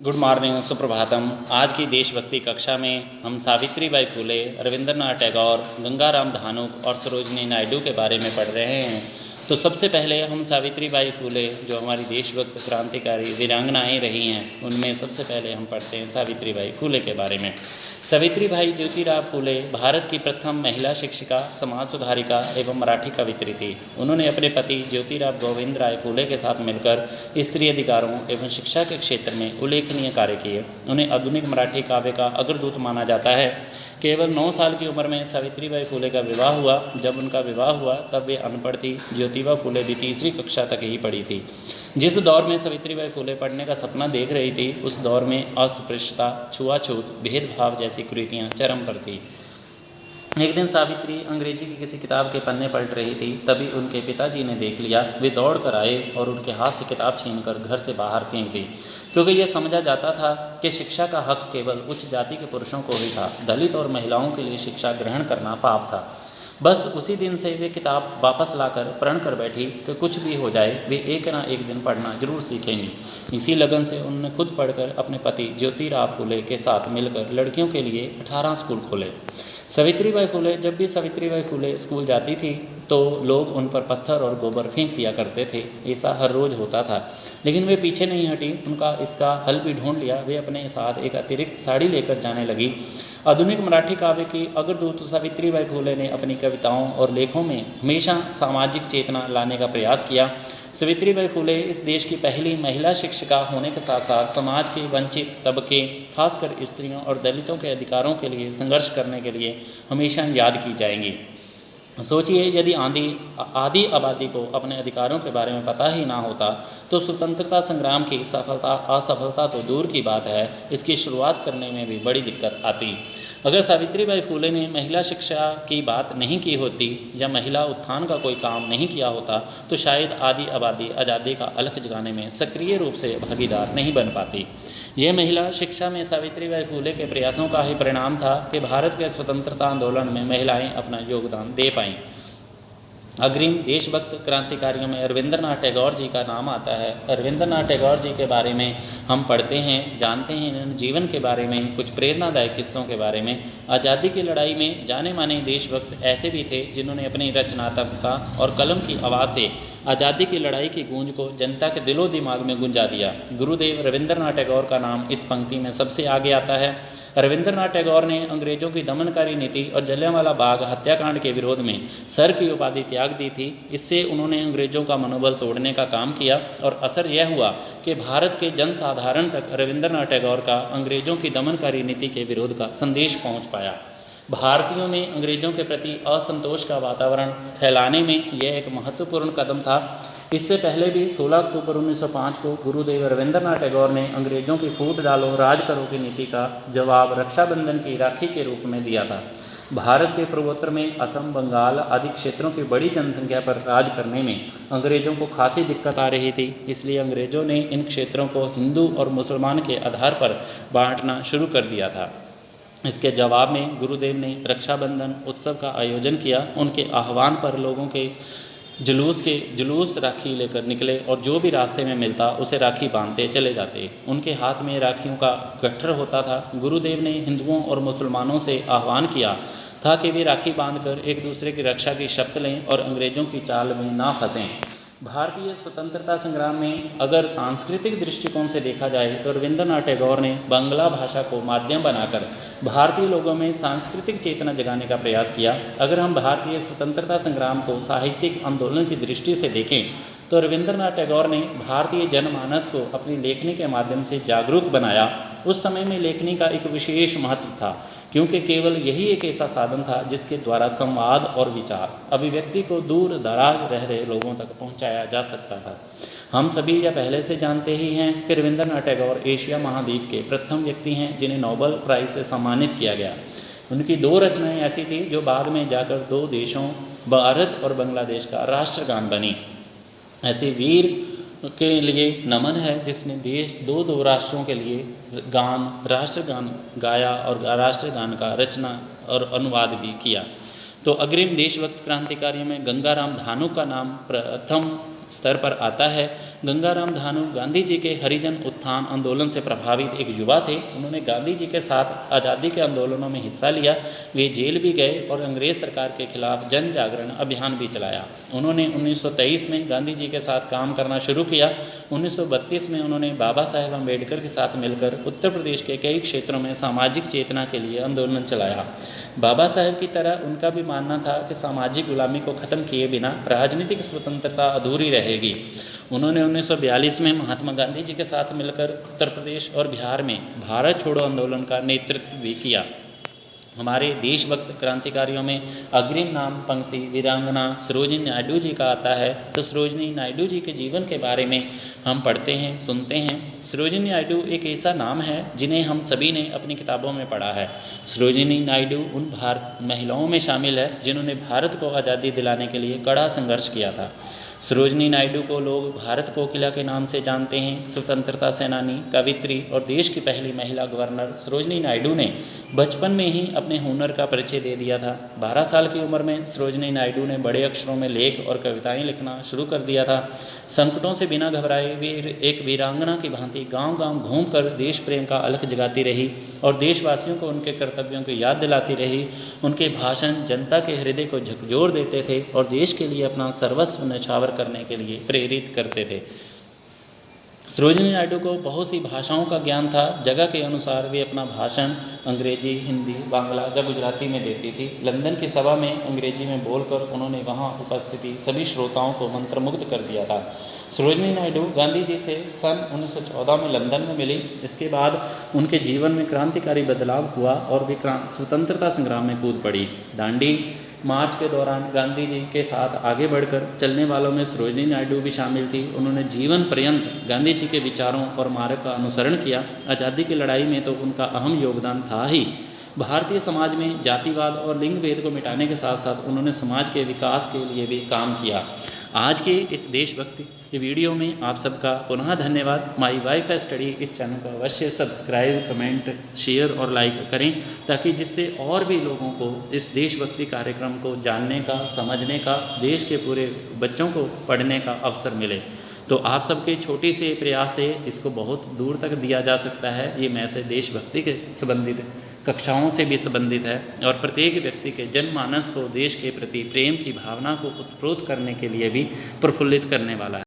Good morning, Suprabhatam. आज की देशभक्ति कक्षा में हम सावित्रीबाई फुले, रविंद्रनाथ टैगोर, गंगाराम धानुक और सरोजिनी नायडू के बारे में पढ़ रहे हैं। तो सबसे पहले हम सावित्रीबाई फुले, जो हमारी देशभक्त क्रांतिकारी वीरांगनाएँ रही हैं, उनमें सबसे पहले हम पढ़ते हैं सावित्रीबाई फुले के बारे में। सावित्रीबाई ज्योतिराव फुले भारत की प्रथम महिला शिक्षिका, समाज सुधारिका एवं मराठी कवित्री थी। उन्होंने अपने पति ज्योतिराव गोविंद राय फुले के साथ मिलकर स्त्री अधिकारों एवं शिक्षा के क्षेत्र में उल्लेखनीय कार्य किए। उन्हें आधुनिक मराठी काव्य का अग्रदूत माना जाता है। केवल 9 साल की उम्र में सावित्रीबाई फुले का विवाह हुआ। जब उनका विवाह हुआ तब वे अनपढ़ थी। ज्योतिबा फुले भी तीसरी कक्षा तक ही पढ़ी थी। जिस दौर में सावित्रीबाई फुले पढ़ने का सपना देख रही थी, उस दौर में अस्पृश्यता, छुआछूत, भेदभाव जैसी कुरीतियाँ चरम पर थी। एक दिन सावित्री अंग्रेजी की किसी किताब के पन्ने पलट रही थी। तभी उनके पिताजी ने देख लिया। वे दौड़ कर आए और उनके हाथ से किताब छीनकर घर से बाहर फेंक दी, क्योंकि यह समझा जाता था कि शिक्षा का हक केवल उच्च जाति के पुरुषों को ही था। दलित और महिलाओं के लिए शिक्षा ग्रहण करना पाप था। बस उसी दिन से वे किताब वापस लाकर प्रण कर बैठी कि कुछ भी हो जाए, वे एक ना एक दिन पढ़ना जरूर सीखेंगी। इसी लगन से उन्होंने खुद पढ़कर अपने पति ज्योतिराव फुले के साथ मिलकर लड़कियों के लिए 18 स्कूल खोले। सावित्रीबाई फुले जब भी सावित्रीबाई फुले स्कूल जाती थी तो लोग उन पर पत्थर और गोबर फेंक दिया करते थे। ऐसा हर रोज़ होता था, लेकिन वे पीछे नहीं हटी। उनका इसका हल भी ढूंढ लिया। वे अपने साथ एक अतिरिक्त साड़ी लेकर जाने लगी। आधुनिक मराठी काव्य की अग्रदूत सावित्रीबाई फुले ने अपनी कविताओं और लेखों में हमेशा सामाजिक चेतना लाने का प्रयास किया। सावित्रीबाई फुले इस देश की पहली महिला शिक्षिका होने के साथ साथ समाज के वंचित तबके, खासकर स्त्रियों और दलितों के अधिकारों के लिए संघर्ष करने के लिए हमेशा याद की जाएंगी। सोचिए, यदि आधी आबादी को अपने अधिकारों के बारे में पता ही ना होता तो स्वतंत्रता संग्राम की सफलता असफलता तो दूर की बात है, इसकी शुरुआत करने में भी बड़ी दिक्कत आती। अगर सावित्रीबाई फुले ने महिला शिक्षा की बात नहीं की होती या महिला उत्थान का कोई काम नहीं किया होता तो शायद आधी आबादी आज़ादी का अलख जगाने में सक्रिय रूप से भागीदार नहीं बन पाती। यह महिला शिक्षा में सावित्रीबाई फुले के प्रयासों का ही परिणाम था कि भारत के स्वतंत्रता आंदोलन में महिलाएं अपना योगदान दे पाईं। अग्रिम देशभक्त क्रांतिकारियों में रविंद्रनाथ टैगोर जी का नाम आता है। रविंद्रनाथ टैगोर जी के बारे में हम पढ़ते हैं, जानते हैं इन्होंने जीवन के बारे में, कुछ प्रेरणादायक किस्सों के बारे में। आज़ादी की लड़ाई में जाने माने देशभक्त ऐसे भी थे जिन्होंने अपनी रचनात्मकता और कलम की आवाज़ से आज़ादी की लड़ाई की गूंज को जनता के दिलो दिमाग में गुंजा दिया। गुरुदेव रविंद्रनाथ टैगोर का नाम इस पंक्ति में सबसे आगे आता है। रविंद्रनाथ टैगोर ने अंग्रेजों की दमनकारी नीति और जलियांवाला बाग हत्याकांड के विरोध में सर की उपाधि त्याग दी थी। इससे उन्होंने अंग्रेजों का मनोबल तोड़ने का काम किया और असर यह हुआ कि भारत के जनसाधारण तक रविंद्रनाथ टैगोर का अंग्रेजों की दमनकारी नीति के विरोध का संदेश पहुंच पाया। भारतीयों में अंग्रेजों के प्रति असंतोष का वातावरण फैलाने में यह एक महत्वपूर्ण कदम था। इससे पहले भी 16 अक्टूबर 1905 को गुरुदेव रविंद्रनाथ टैगोर ने अंग्रेजों की फूट डालो राज करो की नीति का जवाब रक्षाबंधन की राखी के रूप में दिया था। भारत के पूर्वोत्तर में असम, बंगाल आदि क्षेत्रों की बड़ी जनसंख्या पर राज करने में अंग्रेजों को खासी दिक्कत आ रही थी। इसलिए अंग्रेजों ने इन क्षेत्रों को हिंदू और मुसलमान के आधार पर बांटना शुरू कर दिया था। इसके जवाब में गुरुदेव ने रक्षाबंधन उत्सव का आयोजन किया। उनके आह्वान पर लोगों के जुलूस राखी लेकर निकले और जो भी रास्ते में मिलता उसे राखी बांधते चले जाते। उनके हाथ में राखियों का गट्ठर होता था। गुरुदेव ने हिंदुओं और मुसलमानों से आह्वान किया था कि वे राखी बांधकर एक दूसरे की रक्षा की शपथ लें और अंग्रेजों की चाल में ना फंसें। भारतीय स्वतंत्रता संग्राम में अगर सांस्कृतिक दृष्टिकोण से देखा जाए तो रविंद्रनाथ टैगोर ने बांग्ला भाषा को माध्यम बनाकर भारतीय लोगों में सांस्कृतिक चेतना जगाने का प्रयास किया। अगर हम भारतीय स्वतंत्रता संग्राम को साहित्यिक आंदोलन की दृष्टि से देखें तो रविंद्रनाथ टैगोर ने भारतीय जनमानस को अपनी लेखनी के माध्यम से जागरूक बनाया। उस समय में लेखनी का एक विशेष महत्व था, क्योंकि केवल यही एक ऐसा साधन था जिसके द्वारा संवाद और विचार अभिव्यक्ति को दूर दराज रह रहे लोगों तक पहुंचाया जा सकता था। हम सभी यह पहले से जानते ही हैं कि रविंद्रनाथ टैगोर एशिया महाद्वीप के प्रथम व्यक्ति हैं जिन्हें नोबेल प्राइज़ से सम्मानित किया गया। उनकी 2 रचनाएं ऐसी थी जो बाद में जाकर 2 देशों भारत और बांग्लादेश का राष्ट्रगान बनी। ऐसे वीर के लिए नमन है जिसने देश 2 राष्ट्रों के लिए राष्ट्रगान गाया और राष्ट्रगान का रचना और अनुवाद भी किया। तो अग्रिम देशभक्त क्रांतिकारियों में गंगाराम धानुक का नाम प्रथम स्तर पर आता है। गंगाराम धानु गांधी जी के हरिजन उत्थान आंदोलन से प्रभावित एक युवा थे। उन्होंने गांधी जी के साथ आज़ादी के आंदोलनों में हिस्सा लिया। वे जेल भी गए और अंग्रेज़ सरकार के खिलाफ जन जागरण अभियान भी चलाया। उन्होंने 1923 में गांधी जी के साथ काम करना शुरू किया। 1932 में उन्होंने बाबा साहेब अम्बेडकर के साथ मिलकर उत्तर प्रदेश के कई क्षेत्रों में सामाजिक चेतना के लिए आंदोलन चलाया। बाबा साहेब की तरह उनका भी मानना था कि सामाजिक गुलामी को ख़त्म किए बिना राजनीतिक स्वतंत्रता अधूरी रहेगी। उन्होंने 1942 में महात्मा गांधी जी के साथ मिलकर उत्तर प्रदेश और बिहार में भारत छोड़ो आंदोलन का नेतृत्व भी किया। हमारे देशभक्त क्रांतिकारियों में अग्रिम नाम पंक्ति वीरांगना सरोजिनी नायडू जी का आता है। तो सरोजिनी नायडू जी के जीवन के बारे में हम पढ़ते हैं, सुनते हैं। सरोजिनी नायडू एक ऐसा नाम है जिन्हें हम सभी ने अपनी किताबों में पढ़ा है। सरोजिनी नायडू उन भारत महिलाओं में शामिल है जिन्होंने भारत को आज़ादी दिलाने के लिए कड़ा संघर्ष किया था। सरोजिनी नायडू को लोग भारत कोकिला के नाम से जानते हैं। स्वतंत्रता सेनानी, कवित्री और देश की पहली महिला गवर्नर सरोजिनी नायडू ने बचपन में ही अपने हुनर का परिचय दे दिया था। 12 साल की उम्र में सरोजिनी नायडू ने बड़े अक्षरों में लेख और कविताएं लिखना शुरू कर दिया था। संकटों से बिना घबराए वे एक वीरांगना की भांति गांव-गांव घूमकर देश प्रेम का अलख जगाती रही और देशवासियों को उनके कर्तव्यों की याद दिलाती रही। उनके भाषण जनता के हृदय को झकझोर देते थे और देश के लिए अपना सर्वस्व न्यौछावर करने के लिए प्रेरित करते थे। सरोजिनी नायडू को बहुत सी भाषाओं का ज्ञान था। जगह के अनुसार वे अपना भाषण अंग्रेजी, हिंदी, बांग्ला या गुजराती में देती थी। लंदन की सभा में अंग्रेजी में बोलकर उन्होंने वहां उपस्थिति सभी श्रोताओं को मंत्रमुग्ध कर दिया था। सरोजिनी नायडू गांधी जी से सन 1914 में लंदन में मिली। इसके बाद उनके जीवन में क्रांतिकारी बदलाव हुआ और वे स्वतंत्रता संग्राम में कूद पड़ी। दांडी मार्च के दौरान गांधी जी के साथ आगे बढ़कर चलने वालों में सरोजिनी नायडू भी शामिल थी। उन्होंने जीवन पर्यंत गांधी जी के विचारों और मार्ग का अनुसरण किया। आज़ादी की लड़ाई में तो उनका अहम योगदान था ही। भारतीय समाज में जातिवाद और लिंग भेद को मिटाने के साथ साथ उन्होंने समाज के विकास के लिए भी काम किया। आज के इस देशभक्ति वीडियो में आप सबका पुनः धन्यवाद। माई वाइफ है स्टडी इस चैनल को अवश्य सब्सक्राइब, कमेंट, शेयर और लाइक करें ताकि जिससे और भी लोगों को इस देशभक्ति कार्यक्रम को जानने का, समझने का, देश के पूरे बच्चों को पढ़ने का अवसर मिले। तो आप सबके छोटी से प्रयास से इसको बहुत दूर तक दिया जा सकता है। ये मैसेज देशभक्ति के संबंधित कक्षाओं से भी संबंधित है और प्रत्येक व्यक्ति के जनमानस को देश के प्रति प्रेम की भावना को उत्प्रोत करने के लिए भी प्रफुल्लित करने वाला है।